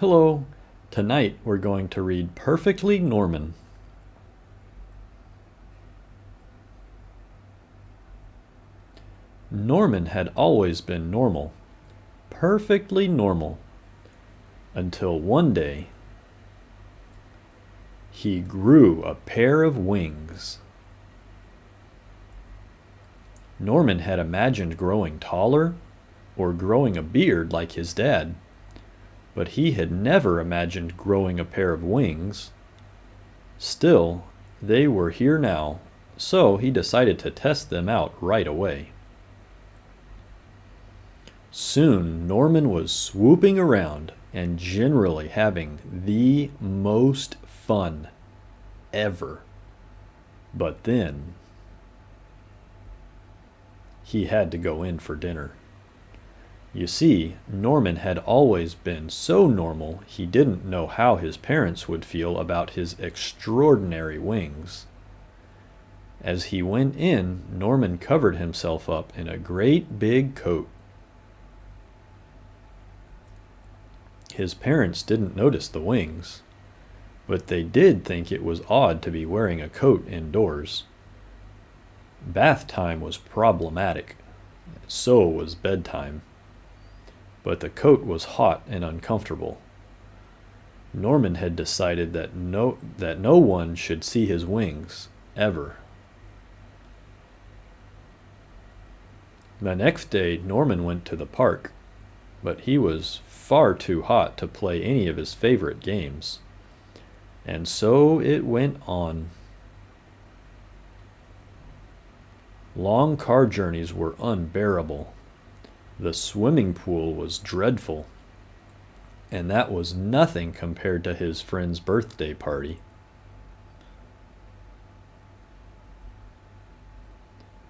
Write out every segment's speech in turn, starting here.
Hello. Tonight we're going to read Perfectly Norman. Norman had always been normal, perfectly normal, until one day he grew a pair of wings. Norman had imagined growing taller or growing a beard like his dad, but he had never imagined growing a pair of wings. Still, they were here now, so he decided to test them out right away. Soon Norman was swooping around and generally having the most fun ever. But then he had to go in for dinner. You see, Norman had always been so normal he didn't know how his parents would feel about his extraordinary wings. As he went in, Norman covered himself up in a great big coat. His parents didn't notice the wings, but they did think it was odd to be wearing a coat indoors. Bath time was problematic, so was bedtime. But the coat was hot and uncomfortable. Norman had decided that no one should see his wings, ever. The next day, Norman went to the park, but he was far too hot to play any of his favorite games. And so it went on. Long car journeys were unbearable. The swimming pool was dreadful, and that was nothing compared to his friend's birthday party.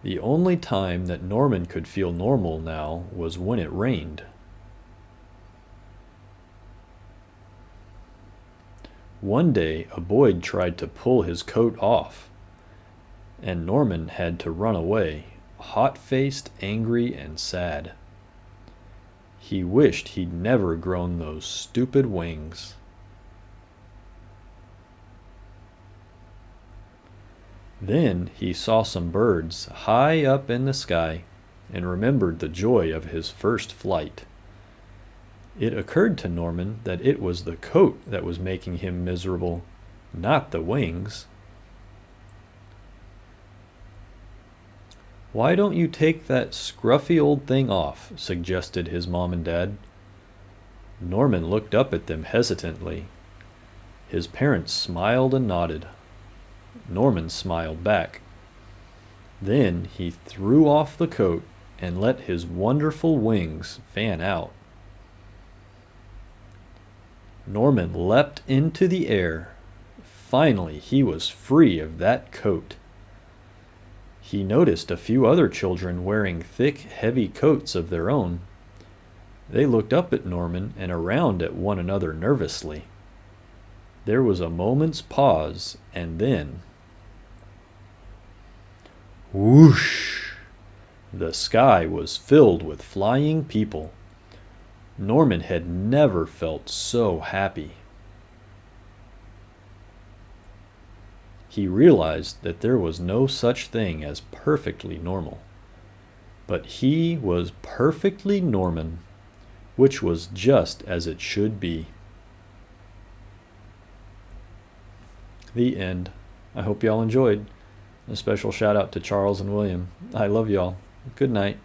The only time that Norman could feel normal now was when it rained. One day, a boy tried to pull his coat off, and Norman had to run away, hot-faced, angry, and sad. He wished he'd never grown those stupid wings. Then he saw some birds high up in the sky and remembered the joy of his first flight. It occurred to Norman that it was the coat that was making him miserable, not the wings. "Why don't you take that scruffy old thing off?" suggested his mom and dad. Norman looked up at them hesitantly. His parents smiled and nodded. Norman smiled back. Then he threw off the coat and let his wonderful wings fan out. Norman leapt into the air. Finally, he was free of that coat. He noticed a few other children wearing thick, heavy coats of their own. They looked up at Norman and around at one another nervously. There was a moment's pause, and then, whoosh! The sky was filled with flying people. Norman had never felt so happy. He realized that there was no such thing as perfectly normal, but he was perfectly Norman, which was just as it should be. The end. I hope y'all enjoyed. A special shout out to Charles and William. I love y'all. Good night.